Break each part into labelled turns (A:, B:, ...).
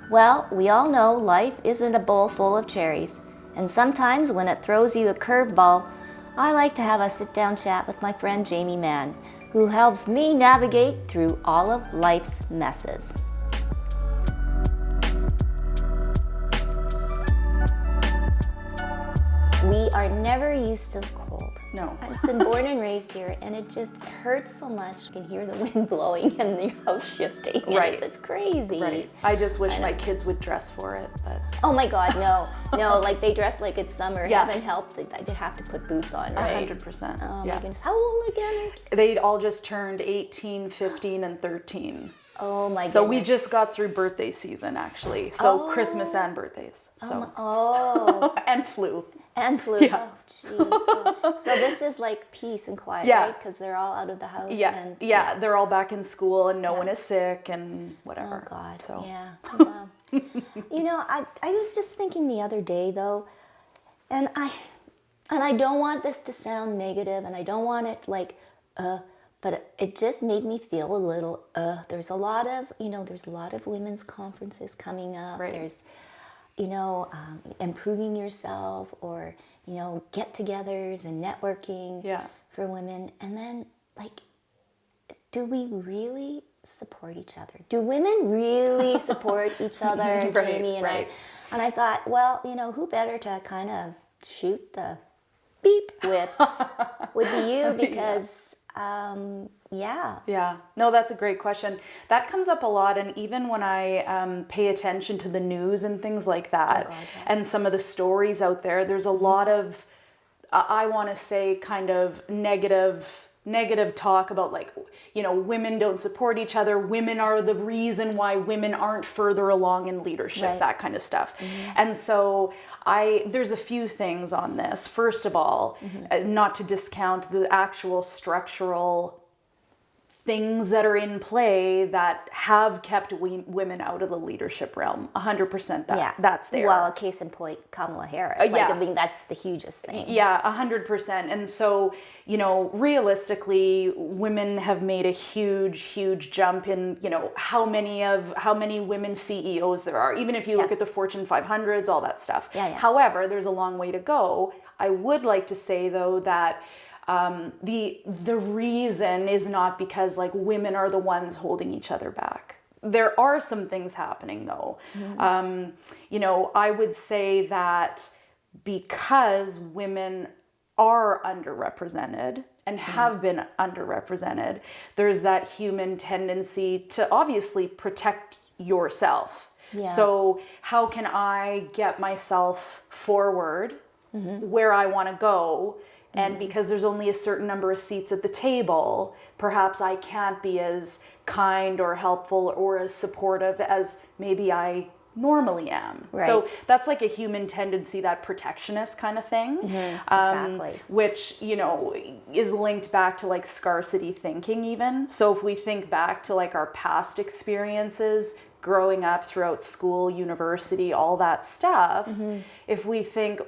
A: Well, we all know life isn't a bowl full of cherries, and sometimes when it throws you a curveball, I like to have a sit-down chat with my friend Jaime Mann, who helps me navigate through all of life's messes. We are never used to the cold.
B: No.
A: I've been born and raised here, and it just hurts so much. You can hear the wind blowing and the house shifting.
B: Right.
A: It's crazy.
B: Right. I just wish my kids would dress for it, but...
A: Oh my God, no. No, like they dress like it's summer.
B: Yeah.
A: Heaven help, they have to put boots on, right?
B: 100%.
A: Oh
B: yeah.
A: my goodness. How old again?
B: They all just turned 18, 15, and 13.
A: Oh my goodness.
B: So we just got through birthday season, actually. So Christmas and birthdays. So. And flu.
A: And flu.
B: Yeah.
A: Oh, jeez. So this is like peace and quiet,
B: Yeah.
A: right? Because they're all out of the house.
B: Yeah.
A: And,
B: yeah, they're all back in school and no one is sick and whatever.
A: Oh God.
B: So.
A: Yeah. Wow. You know, I was just thinking the other day though, and I don't want this to sound negative, and I don't want it like but it just made me feel a little there's a lot of women's conferences coming up.
B: Right.
A: There's improving yourself, or get-togethers and networking for women. And then, like, do we really support each other? Do women really support each other,
B: Right,
A: Jamie and
B: right.
A: I? And I thought, well, who better to kind of shoot the beep with would be you, because
B: Yeah. No, that's a great question. That comes up a lot. And even when I pay attention to the news and things like that, and some of the stories out there, there's a lot of, I want to say, kind of negative talk about, like, women don't support each other. Women are the reason why women aren't further along in leadership, that kind of stuff. And so there's a few things on this. First of all, not to discount the actual structural things that are in play that have kept women out of the leadership realm. 100% that's there.
A: Well, case in point, Kamala Harris. I mean, that's the hugest thing.
B: Yeah, 100%. And so, realistically, women have made a huge jump in, how many women CEOs there are. Even if you look at the Fortune 500s, all that stuff. However, there's a long way to go. I would like to say, though, that the reason is not because, like, women are the ones holding each other back. There are some things happening, though. I would say that because women are underrepresented and have been underrepresented, there's that human tendency to obviously protect yourself. So how can I get myself forward where I want to go? And because there's only a certain number of seats at the table, perhaps I can't be as kind or helpful or as supportive as maybe I normally am.
A: Right.
B: So that's like a human tendency, that protectionist kind of thing.
A: Exactly.
B: Which, is linked back to, like, scarcity thinking even. So if we think back to, like, our past experiences growing up throughout school, university, all that stuff, if we think,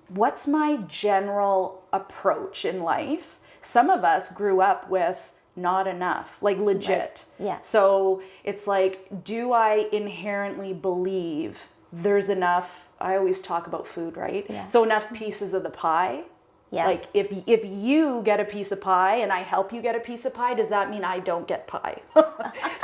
B: what's my general approach in life? Some of us grew up with not enough, like, legit.
A: Right. Yeah.
B: So it's like, do I inherently believe there's enough? I always talk about food, right?
A: Yeah.
B: So enough pieces of the pie.
A: Yeah.
B: Like, if you get a piece of pie and I help you get a piece of pie, does that mean I don't get pie?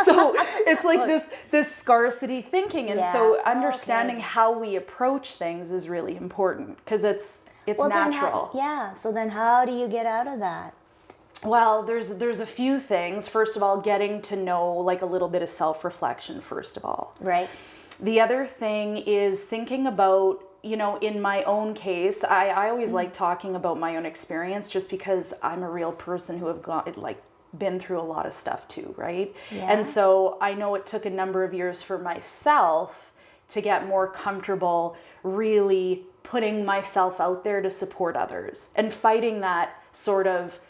B: So it's like this scarcity thinking. And so understanding how we approach things is really important, because it's natural.
A: So then how do you get out of that?
B: Well, there's a few things. First of all, getting to know, like, a little bit of self-reflection, first of all.
A: Right.
B: The other thing is thinking about, in my own case, I always like talking about my own experience, just because I'm a real person who have been through a lot of stuff too, right?
A: Yeah.
B: And so I know it took a number of years for myself to get more comfortable really putting myself out there to support others and fighting that sort of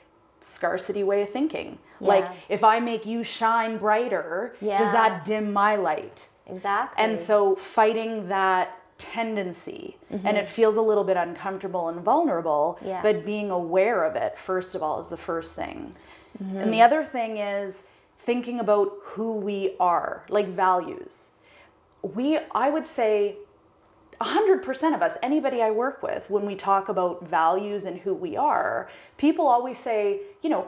B: scarcity way of thinking. Like, if I make you shine brighter, does that dim my light?
A: Exactly.
B: And so fighting that tendency, and it feels a little bit uncomfortable and vulnerable, but being aware of it, first of all, is the first thing. And the other thing is thinking about who we are, like values. I would say 100% of us, anybody I work with, when we talk about values and who we are, people always say,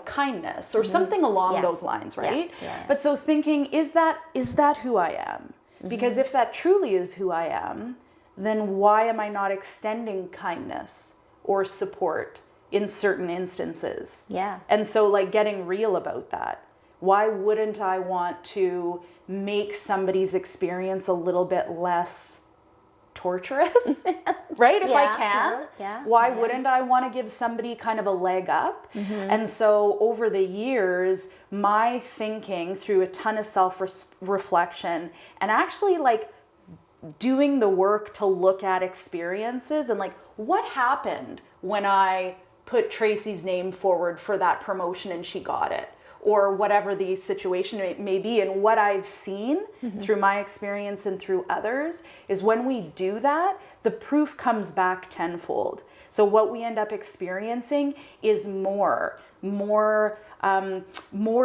B: kindness or something along those lines, right?
A: Yeah.
B: But so thinking, is that who I am? Because if that truly is who I am, then why am I not extending kindness or support in certain instances?
A: Yeah.
B: And so like getting real about that. Why wouldn't I want to make somebody's experience a little bit less torturous, right? If I can, why wouldn't I want to give somebody kind of a leg up? And so over the years, my thinking through a ton of self-reflection and actually like doing the work to look at experiences and like what happened when I put Tracy's name forward for that promotion and she got it, or whatever the situation may be. And what I've seen through my experience and through others is when we do that, the proof comes back tenfold. So what we end up experiencing is more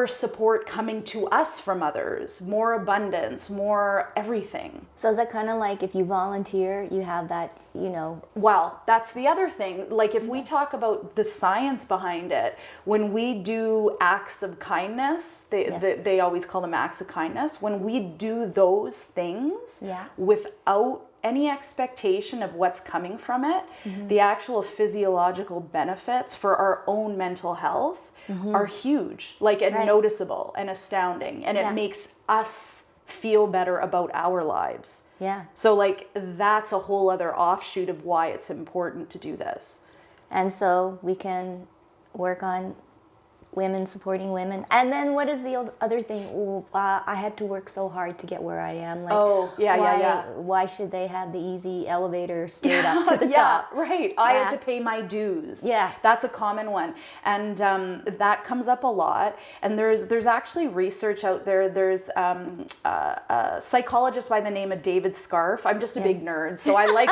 B: support coming to us from others, more abundance, more everything.
A: So is that kind of like if you volunteer, you have that,
B: Well, that's the other thing. Like if we talk about the science behind it, when we do acts of kindness, they always call them acts of kindness. When we do those things without any expectation of what's coming from it, the actual physiological benefits for our own mental health are huge, like and noticeable and astounding, and it makes us feel better about our lives.
A: Yeah.
B: So like that's a whole other offshoot of why it's important to do this.
A: And so we can work on women supporting women. And then what is the other thing? I had to work so hard to get where I am. Like, why should they have the easy elevator straight up to the top?
B: Right. I had to pay my dues.
A: Yeah.
B: That's a common one. And that comes up a lot. And there's actually research out there. There's a psychologist by the name of David Scarf. I'm just a big nerd, so I like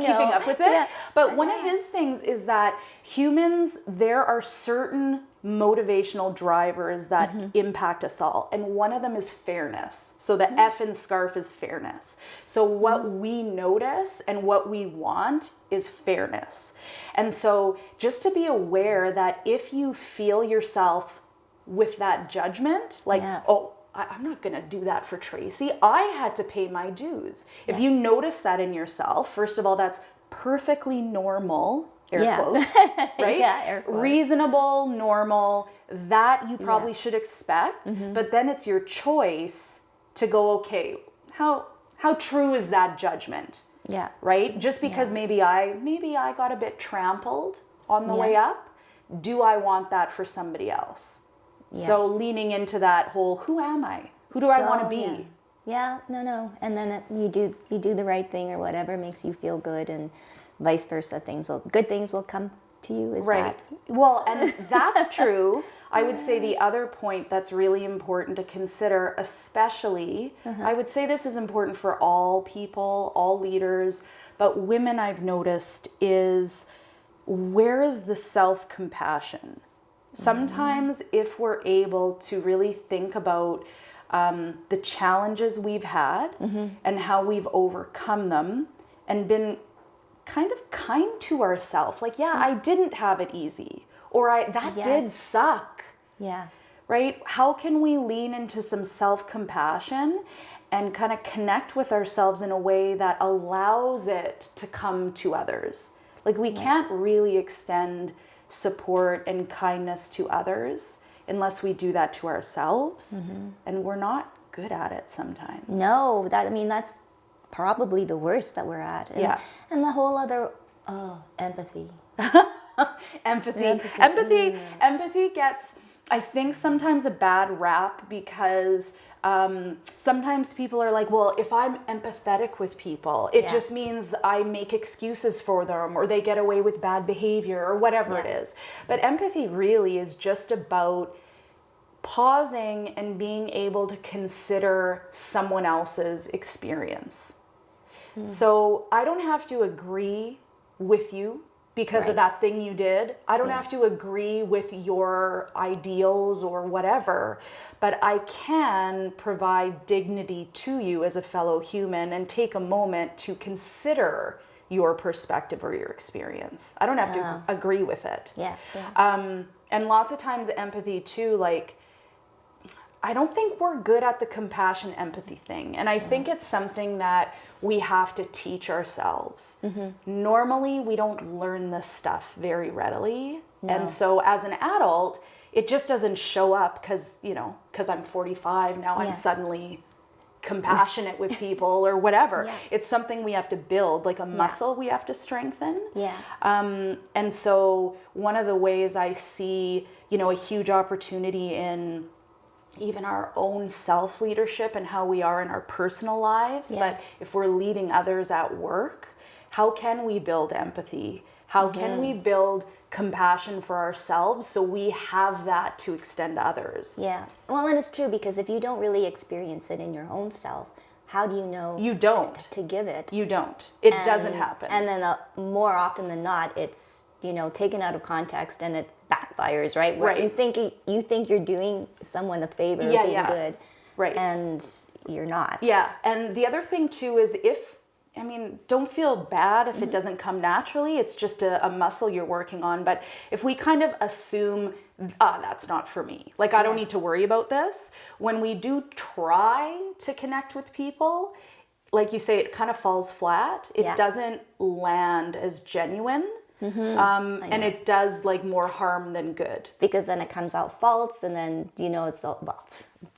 B: keeping up with it. Yeah. But one of his things is that humans, there are certain motivational drivers that impact us all. And one of them is fairness. So the F in Scarf is fairness. So what we notice and what we want is fairness. And so just to be aware that if you feel yourself with that judgment, like, I'm not going to do that for Tracy. I had to pay my dues. If you notice that in yourself, first of all, that's perfectly normal. Air quotes, right?
A: Air quotes.
B: Reasonable, normal, that you probably should expect, but then it's your choice to go, okay, how true is that judgment?
A: Yeah.
B: Right? Just because maybe I got a bit trampled on the way up, do I want that for somebody else? Yeah. So leaning into that whole, who am I? Who do I want to be?
A: Yeah, no. And then you do the right thing or whatever makes you feel good, and vice versa, good things will come to you. Is
B: right.
A: that?
B: Well, and that's true. I would say the other point that's really important to consider, especially, I would say this is important for all people, all leaders, but women I've noticed is, where is the self-compassion? Sometimes if we're able to really think about the challenges we've had and how we've overcome them and been kind of kind to ourselves, like, I didn't have it easy, or that did suck.
A: Yeah.
B: Right? How can we lean into some self-compassion and kind of connect with ourselves in a way that allows it to come to others? Like, we can't really extend support and kindness to others unless we do that to ourselves, and we're not good at it sometimes.
A: No, that's probably the worst that we're at. And the whole other, empathy.
B: Empathy gets, I think, sometimes a bad rap because sometimes people are like, well, if I'm empathetic with people, it just means I make excuses for them, or they get away with bad behavior, or whatever it is. But empathy really is just about pausing and being able to consider someone else's experience. So I don't have to agree with you because of that thing you did. I don't have to agree with your ideals or whatever, but I can provide dignity to you as a fellow human and take a moment to consider your perspective or your experience. I don't have to agree with it.
A: Yeah.
B: And lots of times empathy too, like, I don't think we're good at the compassion empathy thing. And I think it's something that we have to teach ourselves. Normally, we don't learn this stuff very readily. No. And so as an adult, it just doesn't show up because I'm 45, now I'm suddenly compassionate with people or whatever. It's something we have to build, like a muscle we have to strengthen. And so one of the ways I see, a huge opportunity in even our own self-leadership and how we are in our personal lives, but if we're leading others at work, how can we build empathy? How can we build compassion for ourselves so we have that to extend to others?
A: Yeah. Well, and it's true, because if you don't really experience it in your own self, how do you know
B: you don't
A: to give it?
B: You don't. It doesn't happen.
A: And then more often than not, it's taken out of context and it backfires, right? Where you think you're doing someone a favor, being good,
B: right?
A: And you're not.
B: Yeah. And the other thing too is don't feel bad if it doesn't come naturally. It's just a muscle you're working on. But if we kind of assume, that's not for me, like I don't need to worry about this, when we do try to connect with people, like you say, it kind of falls flat. It doesn't land as genuine. And it does like more harm than good.
A: Because then it comes out false, and then, it's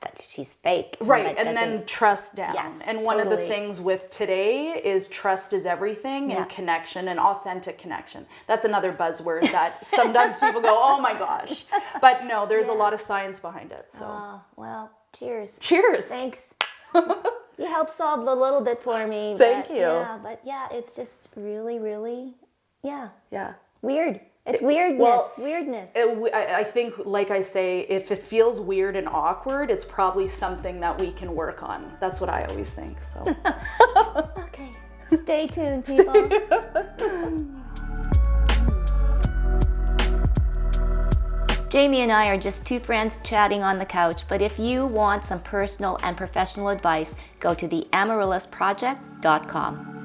A: that she's fake.
B: Right, and then trust down.
A: Yes,
B: and one of the things with today is trust is everything, and connection, and authentic connection. That's another buzzword that sometimes people go, oh my gosh. But no, there's a lot of science behind it. So.
A: Well, cheers.
B: Cheers.
A: Thanks. You helped solve a little bit for me.
B: Thank you.
A: Yeah, but it's just really, really, weird. It's weirdness.
B: I think, like I say, if it feels weird and awkward, it's probably something that we can work on. That's what I always think. So.
A: Okay. Stay tuned, people. Jamie and I are just two friends chatting on the couch, but if you want some personal and professional advice, go to theamaryllisproject.com.